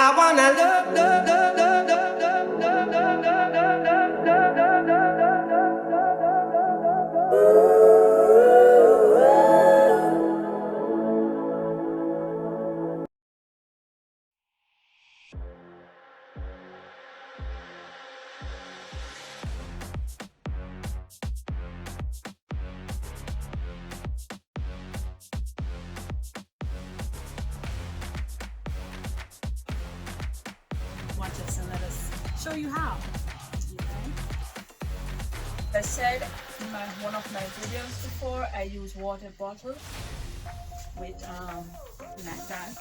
I wanna love, love, love, love, love, love, love, love, love, love, love, love, love, love, Watch us and let us show you how. You know? I said in one of my videos before, I use water bottle with like that.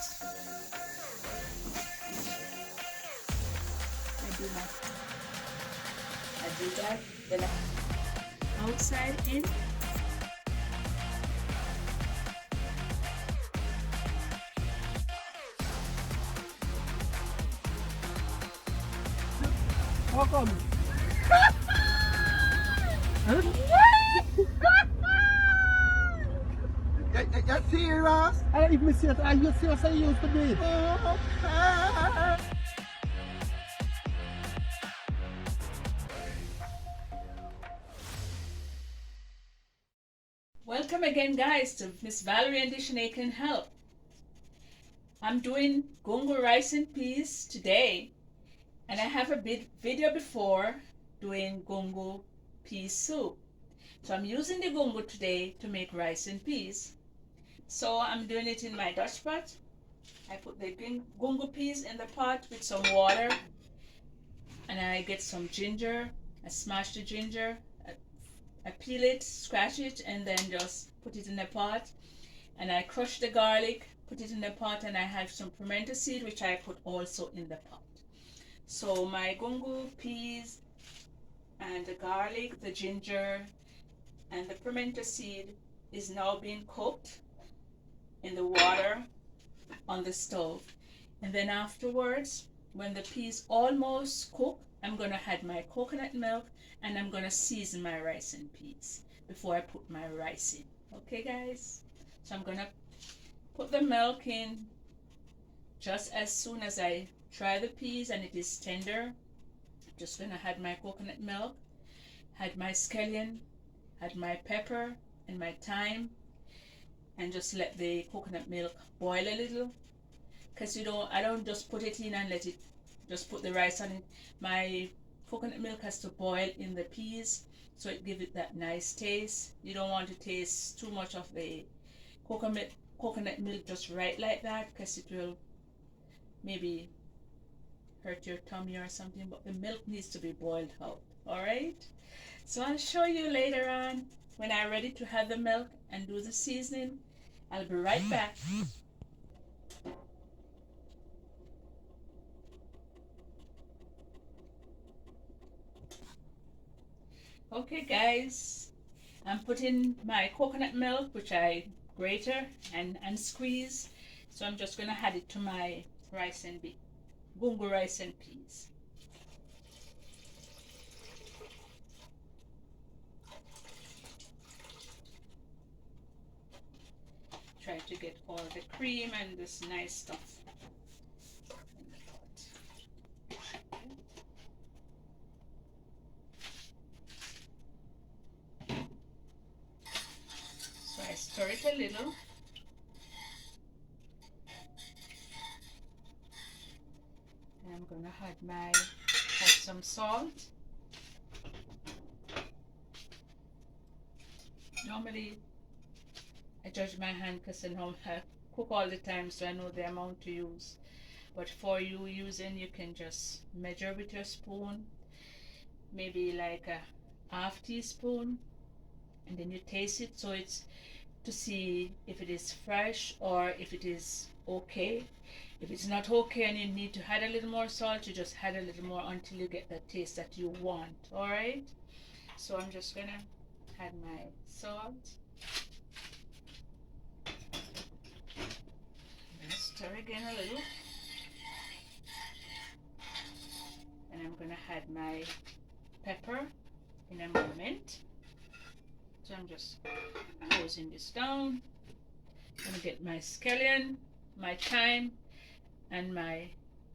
I do that. Then outside in. How come? You're serious? I don't even see it. Are you serious? I used to be. Welcome again, guys, to Miss Valrie and the Jamaican Help. I'm doing Gungo rice and peas today, and I have a video before doing Gungo pea soup. So I'm using the Gungo today to make rice and peas. So I'm doing it in my Dutch pot. I put the Gungo peas in the pot with some water, and I get some ginger. I smash the ginger. I peel it, scratch it, and then just put it in the pot. And I crush the garlic, put it in the pot, and I have some pimento seed, which I put also in the pot. So my gungo peas and the garlic, the ginger, and the pimento seed is now being cooked in the water on the stove. And then afterwards, when the peas almost cook, I'm gonna add my coconut milk and I'm gonna season my rice and peas before I put my rice in. Okay, guys? So I'm gonna put the milk in just as soon as I try the peas and it is tender. I'm just gonna add my coconut milk, add my scallion, add my pepper and my thyme, and just let the coconut milk boil a little. Because I don't just put it in and let it just put the rice on it. My coconut milk has to boil in the peas so it gives it that nice taste. You don't want to taste too much of the coconut milk just right like that, because it will maybe hurt your tummy or something, but the milk needs to be boiled out. All right, so I'll show you later on when I'm ready to have the milk and do the seasoning. I'll be right back. Okay, guys, I'm putting my coconut milk, which I grater and squeeze. So I'm just gonna add it to my rice and gungo rice and peas. Try to get all the cream and this nice stuff in the pot. So I stir it a little. And I'm gonna add some salt. Normally I judge my hand because I know I cook all the time, so I know the amount to use. But for you using, you can just measure with your spoon, maybe like a half teaspoon, and then you taste it, so it's to see if it is fresh or if it is okay. If it's not okay and you need to add a little more salt, you just add a little more until you get the taste that you want. All right, so I'm just gonna add my salt. Stir again a little, and I'm gonna add my pepper in a moment. So I'm just closing this down. I'm gonna get my scallion, my thyme, and my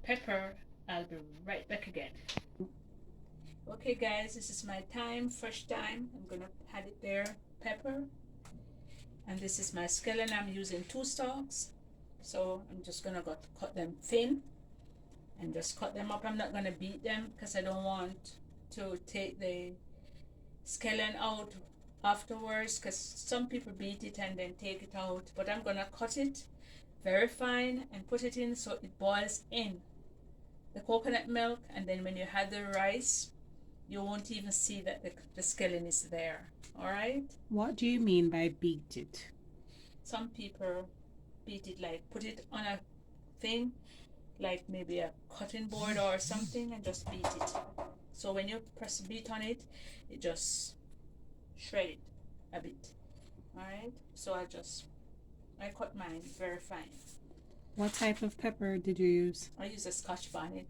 pepper, I'll be right back again. Okay guys, this is my thyme, fresh thyme. I'm gonna add it there, pepper. And this is my scallion. I'm using 2 stalks. So I'm just gonna cut them thin and just cut them up. I'm not gonna beat them because I don't want to take the scallion out afterwards, because some people beat it and then take it out. But I'm gonna cut it very fine and put it in so it boils in the coconut milk, and then when you add the rice, you won't even see that the scallion is there. All right? What do you mean by beat it? Some people beat it, like put it on a thing, like maybe a cutting board or something, and just beat it. So when you press beat on it, it just shred it a bit. All right? So I cut mine very fine. What type of pepper did you use? I use a Scotch bonnet.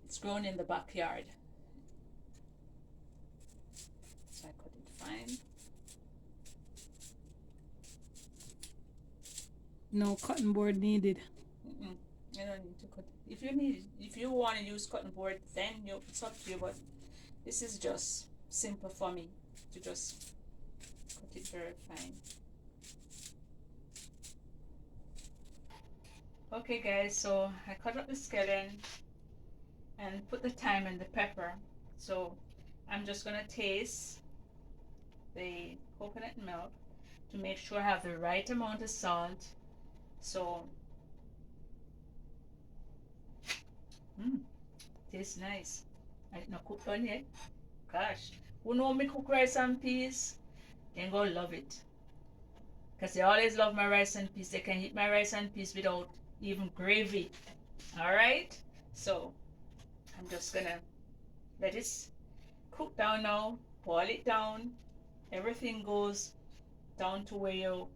It's grown in the backyard. So I cut it fine. No cutting board needed. You don't need to cut it. If you want to use cutting board, then it's up to you. But this is just simple for me to just cut it very fine. Okay guys, so I cut up the scallion and put the thyme and the pepper. So I'm just gonna taste the coconut milk to make sure I have the right amount of salt. So tastes nice. I not cook on yet. Gosh, who know me cook rice and peas? They gonna love it. Because they always love my rice and peas. They can eat my rice and peas without even gravy. Alright? So I'm just gonna let it cook down now, boil it down. Everything goes down to a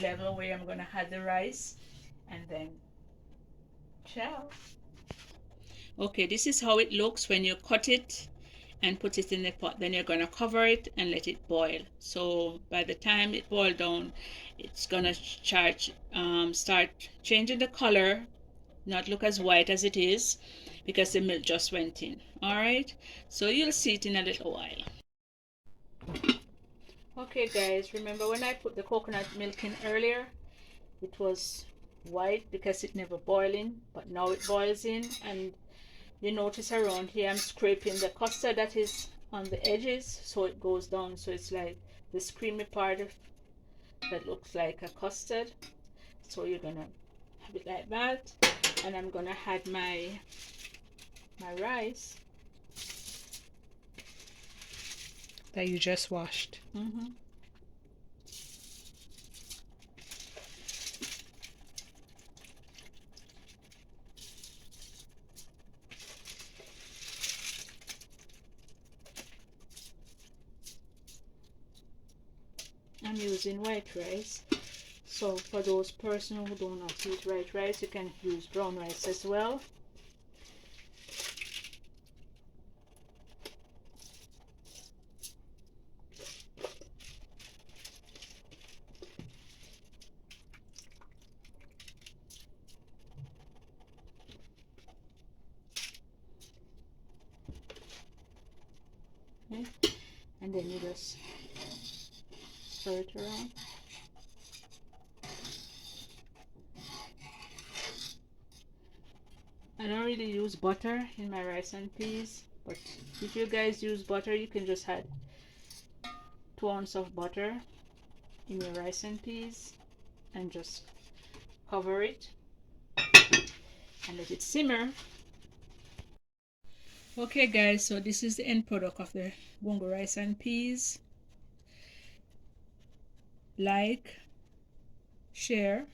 level where I'm gonna add the rice, and then ciao. Okay, this is how it looks when you cut it and put it in the pot. Then you're gonna cover it and let it boil. So by the time it boils down, it's gonna start changing the color, not look as white as it is, because the milk just went in. All right, so you'll see it in a little while. Okay guys, remember when I put the coconut milk in earlier, it was white because it never boiled in, but now it boils in. And you notice around here I'm scraping the custard that is on the edges, so it goes down, so it's like this creamy part that looks like a custard. So you're gonna have it like that, and I'm gonna add my rice That you just washed. I'm using white rice. So for those persons who do not eat white rice, you can use brown rice as well. Okay. And then you just stir it around. I don't really use butter in my rice and peas, but if you guys use butter, you can just add 2 ounces of butter in your rice and peas and just cover it and let it simmer. Okay guys, so this is the end product of the Gungo rice and peas. Like, share,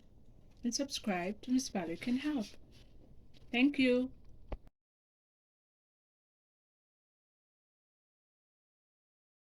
and subscribe to Miss Valrie Can Help. Thank you.